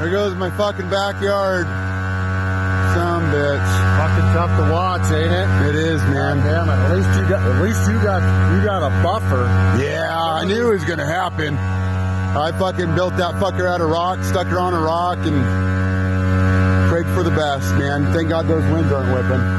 There goes my fucking backyard. Some bitch. Fucking tough to watch, ain't it? It is, man. God damn it. At least you got a buffer. Yeah, I knew it was gonna happen. I fucking built that fucker out of rock, stuck her on a rock, and prayed for the best, man. Thank God those winds aren't whipping.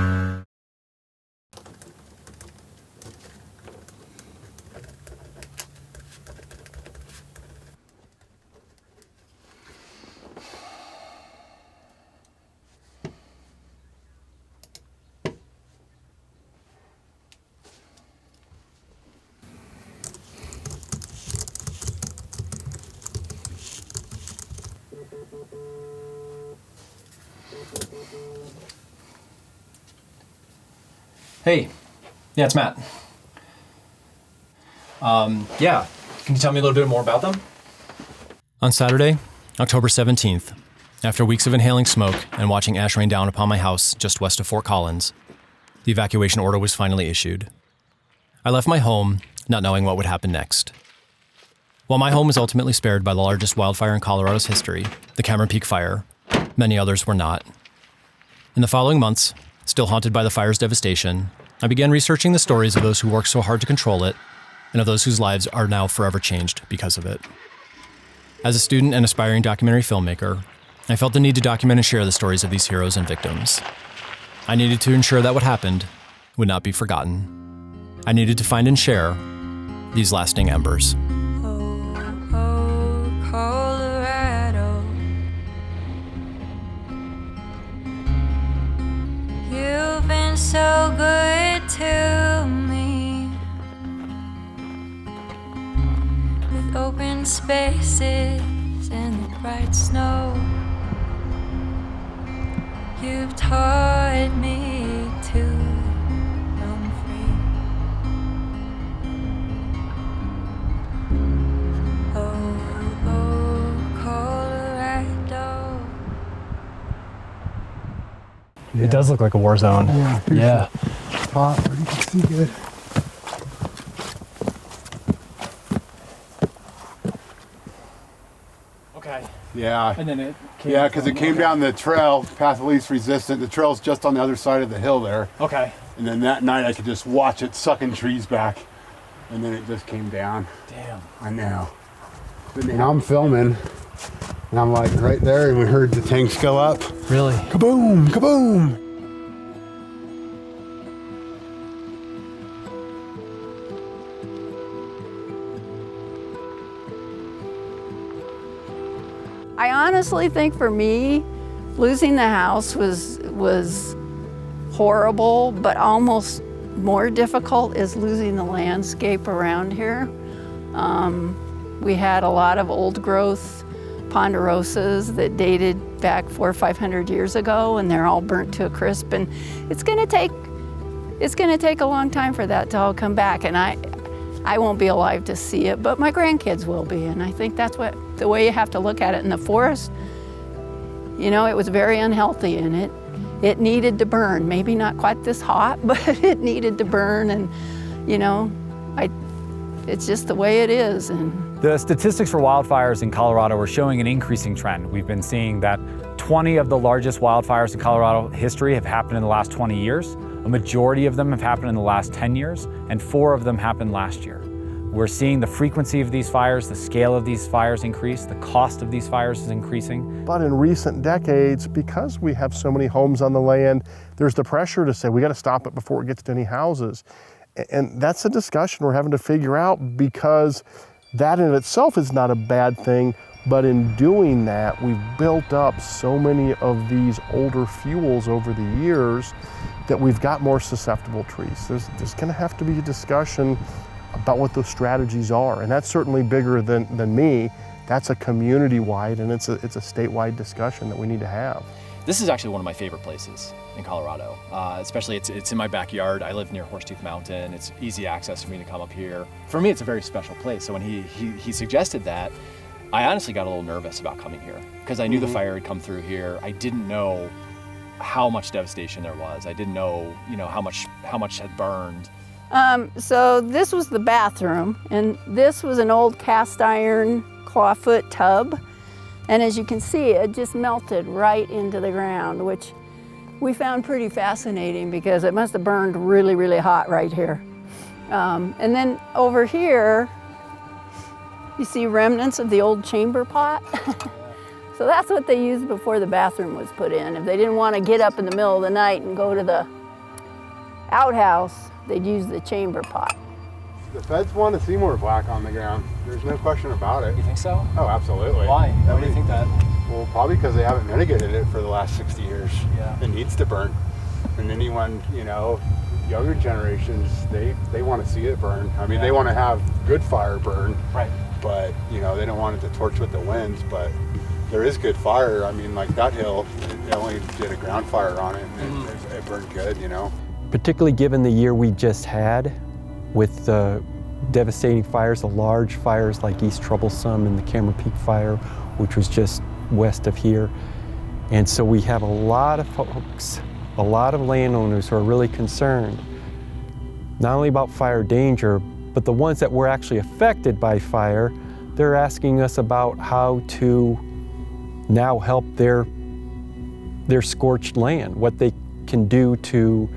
Hey, yeah, it's Matt. Yeah, can you tell me a little bit more about them? On Saturday, October 17th, after weeks of inhaling smoke and watching ash rain down upon my house just west of Fort Collins, the evacuation order was finally issued. I left my home, not knowing what would happen next. While my home was ultimately spared by the largest wildfire in Colorado's history, the Cameron Peak Fire, many others were not. In the following months, still haunted by the fire's devastation, I began researching the stories of those who worked so hard to control it, and of those whose lives are now forever changed because of it. As a student and aspiring documentary filmmaker, I felt the need to document and share the stories of these heroes and victims. I needed to ensure that what happened would not be forgotten. I needed to find and share these lasting embers. Colorado. You've been so good to me, with open spaces and the bright snow. You've taught me to roam free. Oh, Colorado. Yeah. It does look like a war zone. Yeah. Hot, but you can see good. Okay. Yeah. And then it came Yeah, because it came down the trail, path of least resistance. The trail's just on the other side of the hill there. Okay. And then that night I could just watch it sucking trees back. And then it just came down. Damn. I know. And I'm filming. And I'm like right there, and we heard the tanks go up. Really? Kaboom! Kaboom! I honestly think for me, losing the house was horrible, but almost more difficult is losing the landscape around here. We had a lot of old growth ponderosas that dated back 400 or 500 years ago, and they're all burnt to a crisp. And it's gonna take a long time for that to all come back. And I won't be alive to see it, but my grandkids will be. And I think that's the way you have to look at it. In the forest, you know, it was very unhealthy, and it needed to burn. Maybe not quite this hot, but it needed to burn. And you know, it's just the way it is. And The statistics for wildfires in Colorado are showing an increasing trend. We've been seeing that 20 of the largest wildfires in Colorado history have happened in the last 20 years. A majority of them have happened in the last 10 years, and 4 of them happened last year. We're seeing the frequency of these fires, the scale of these fires increase, the cost of these fires is increasing. But in recent decades, because we have so many homes on the land, there's the pressure to say we got to stop it before it gets to any houses. And that's a discussion we're having to figure out, because that in itself is not a bad thing, but in doing that, we've built up so many of these older fuels over the years that we've got more susceptible trees. There's gonna have to be a discussion about what those strategies are, and that's certainly bigger than me. That's a community-wide, and it's a statewide discussion that we need to have. This is actually one of my favorite places in Colorado. Especially it's in my backyard. I live near Horsetooth Mountain. It's easy access for me to come up here. For me, it's a very special place. So when he suggested that, I honestly got a little nervous about coming here, because I knew the fire had come through here. I didn't know how much devastation there was. I didn't know, how much had burned. So this was the bathroom, and this was an old cast iron clawfoot tub And as you can see, it just melted right into the ground, which we found pretty fascinating because it must have burned really, really hot right here. And then over here, you see remnants of the old chamber pot. So that's what they used before the bathroom was put in. If they didn't want to get up in the middle of the night and go to the outhouse, they'd use the chamber pot. The feds want to see more black on the ground. There's no question about it. You think so? Oh, absolutely. Why? Why do you think that? Well, probably because they haven't mitigated it for the last 60 years. Yeah. It needs to burn. And anyone, you know, younger generations, they want to see it burn. I mean, they want to have good fire burn. Right. But, you know, they don't want it to torch with the winds. But there is good fire. I mean, like that hill, it only did a ground fire on it. And it burned good, you know. Particularly given the year we just had with the devastating fires, the large fires like East Troublesome and the Cameron Peak Fire, which was just west of here. And so we have a lot of folks, a lot of landowners who are really concerned, not only about fire danger, but the ones that were actually affected by fire. They're asking us about how to now help their scorched land, what they can do to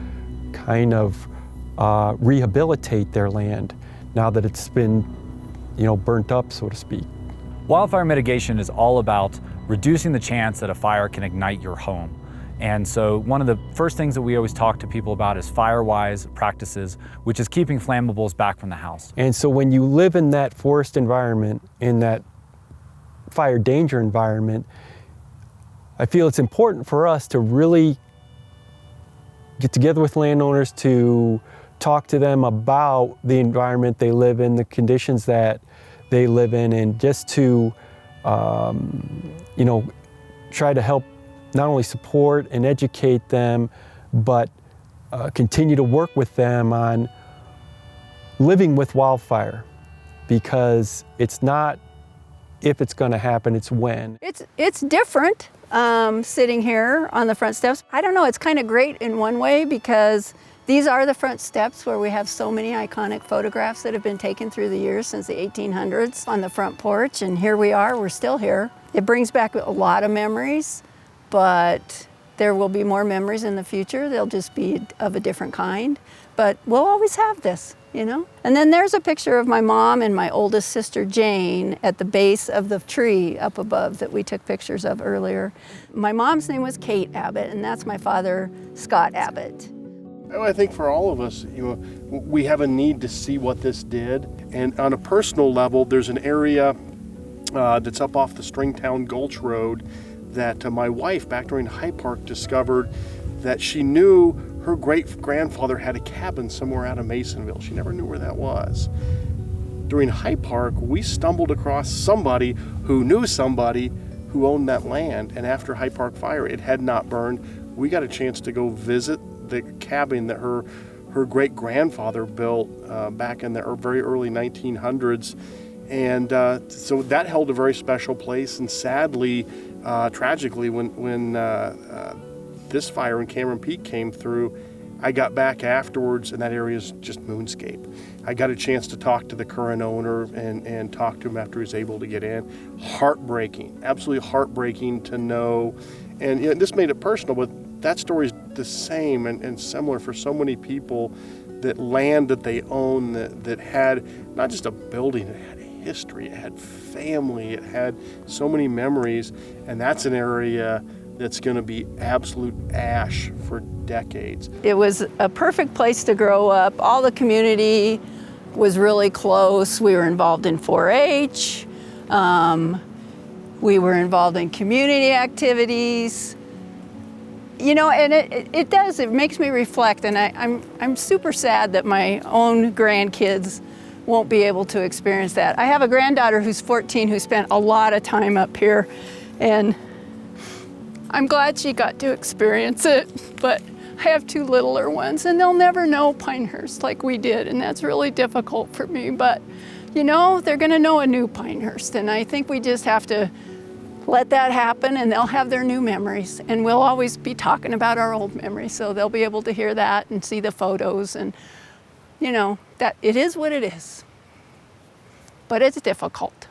kind of rehabilitate their land now that it's been, you know, burnt up, so to speak. Wildfire mitigation is all about reducing the chance that a fire can ignite your home. And so one of the first things that we always talk to people about is fire-wise practices, which is keeping flammables back from the house. And so when you live in that forest environment, in that fire danger environment, I feel it's important for us to really get together with landowners to talk to them about the environment they live in, the conditions that they live in, and just to, you know, try to help not only support and educate them, but continue to work with them on living with wildfire, because it's not if it's going to happen, it's when. It's different sitting here on the front steps. I don't know, it's kind of great in one way because these are the front steps where we have so many iconic photographs that have been taken through the years since the 1800s on the front porch, and here we are, we're still here. It brings back a lot of memories, but there will be more memories in the future. They'll just be of a different kind, but we'll always have this, you know? And then there's a picture of my mom and my oldest sister Jane at the base of the tree up above that we took pictures of earlier. My mom's name was Kate Abbott, and that's my father, Scott Abbott. I think for all of us, you know, we have a need to see what this did. And on a personal level, there's an area that's up off the Stringtown Gulch Road that my wife, back during High Park, discovered that she knew her great-grandfather had a cabin somewhere out of Masonville. She never knew where that was. During High Park, we stumbled across somebody who knew somebody who owned that land, and after High Park fire, it had not burned. We got a chance to go visit the cabin that her great-grandfather built back in the very early 1900s. And so that held a very special place, and sadly, tragically, when this fire in Cameron Peak came through, I got back afterwards, and that area is just moonscape. I got a chance to talk to the current owner and talk to him after he was able to get in. Heartbreaking, absolutely heartbreaking to know. And you know, this made it personal, but that story is the same and similar for so many people. That land that they own that had not just a building, it had history, it had family, it had so many memories, and that's an area that's going to be absolute ash for decades. It was a perfect place to grow up. All the community was really close. We were involved in 4-H. We were involved in community activities. You know, and it makes me reflect, and I'm super sad that my own grandkids won't be able to experience that. I have a granddaughter who's 14 who spent a lot of time up here, and I'm glad she got to experience it, but I have 2 littler ones, and they'll never know Pinehurst like we did, and that's really difficult for me, but you know, they're gonna know a new Pinehurst, and I think we just have to let that happen, and they'll have their new memories, and we'll always be talking about our old memories, so they'll be able to hear that and see the photos, and you know, that it is what it is, but it's difficult.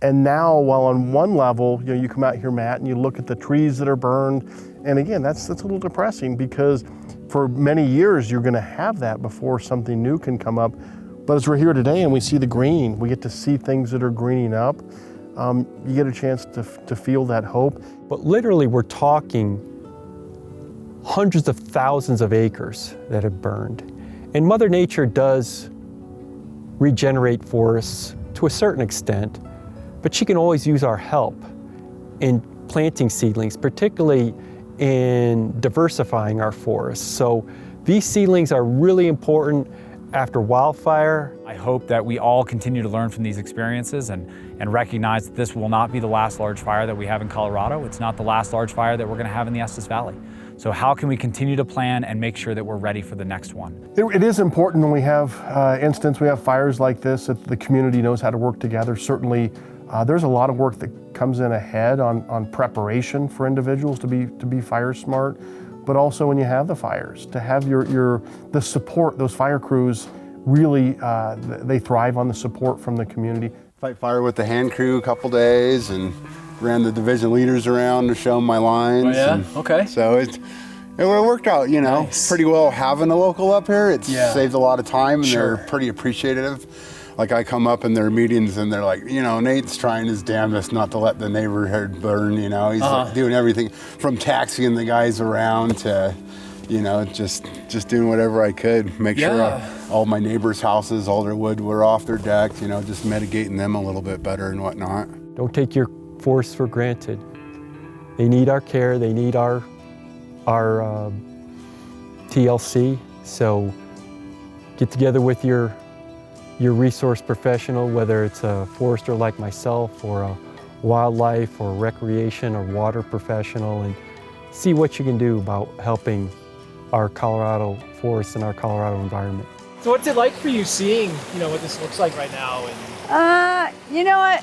And now, while on one level, you know, you come out here, Matt, and you look at the trees that are burned, and again, that's a little depressing because for many years you're going to have that before something new can come up. But as we're here today and we see the green, we get to see things that are greening up. You get a chance to feel that hope. But literally, we're talking hundreds of thousands of acres that have burned. And Mother Nature does regenerate forests to a certain extent, but she can always use our help in planting seedlings, particularly in diversifying our forests. So these seedlings are really important after wildfire. I hope that we all continue to learn from these experiences and recognize that this will not be the last large fire that we have in Colorado. It's not the last large fire that we're going to have in the Estes Valley. So how can we continue to plan and make sure that we're ready for the next one? It is important when we have we have fires like this that the community knows how to work together. Certainly, there's a lot of work that comes in ahead on preparation for individuals to be fire smart, but also when you have the fires, to have the support. Those fire crews really they thrive on the support from the community. Fight fire with the hand crew a couple days and ran the division leaders around to show them my lines. Oh, yeah? And Okay. so it worked out, you know, Nice. pretty well having a local up here. It's saved a lot of time, and Sure. they're pretty appreciative. Like I come up in their meetings and they're like, you know, Nate's trying his damnedest not to let the neighborhood burn, you know. He's like, doing everything from taxiing the guys around to, you know, just doing whatever I could. Make sure all my neighbors' houses, all their wood were off their decks, you know, just mitigating them a little bit better and whatnot. Don't take your forests for granted. They need our care, they need our TLC, so get together with your resource professional, whether it's a forester like myself or a wildlife or recreation or water professional, and see what you can do about helping our Colorado forests and our Colorado environment. So what's it like for you seeing, you know, what this looks like right now? You know what?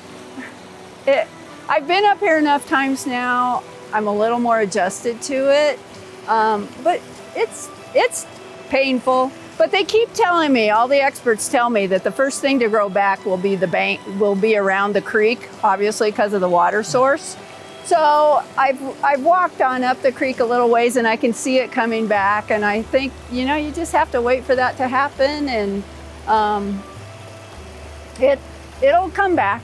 I've been up here enough times now. I'm a little more adjusted to it, but it's painful. But they keep telling me, all the experts tell me that the first thing to grow back will be around the creek, obviously because of the water source. So I've walked on up the creek a little ways and I can see it coming back. And I think, you know, you just have to wait for that to happen, and it'll come back.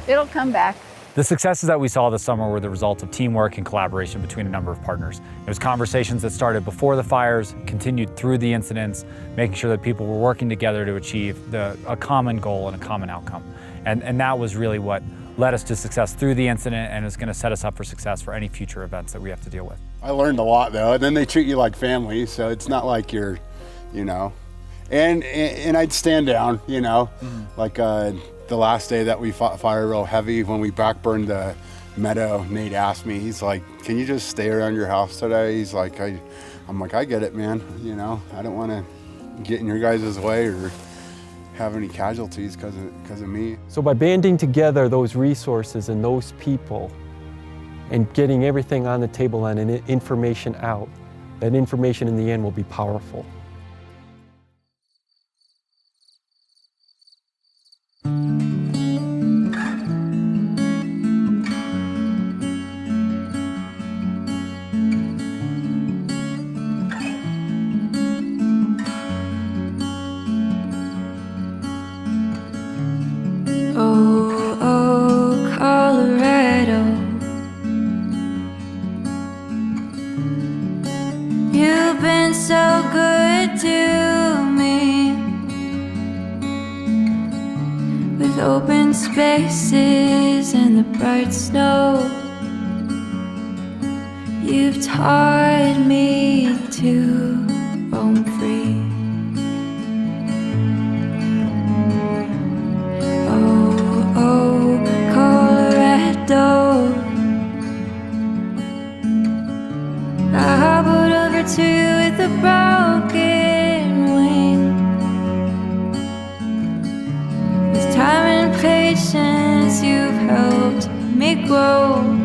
It'll come back. The successes that we saw this summer were the result of teamwork and collaboration between a number of partners. It was conversations that started before the fires, continued through the incidents, making sure that people were working together to achieve a common goal and a common outcome. And that was really what led us to success through the incident, and is going to set us up for success for any future events that we have to deal with. I learned a lot though, and then they treat you like family, so it's not like you're, you know, and I'd stand down, you know, like the last day that we fought fire real heavy, when we backburned the meadow, Nate asked me, he's like, can you just stay around your house today? He's like, I'm like, I get it, man, you know, I don't want to get in your guys' way or have any casualties because of me. So by banding together those resources and those people and getting everything on the table and information out, that information in the end will be powerful. Oh, Colorado, you've been so good to me, with open spaces and the bright snow. You've taught me to roam free. Oh, Colorado, I hobbled over to you with a broken wing. With time and patience, you've helped me grow.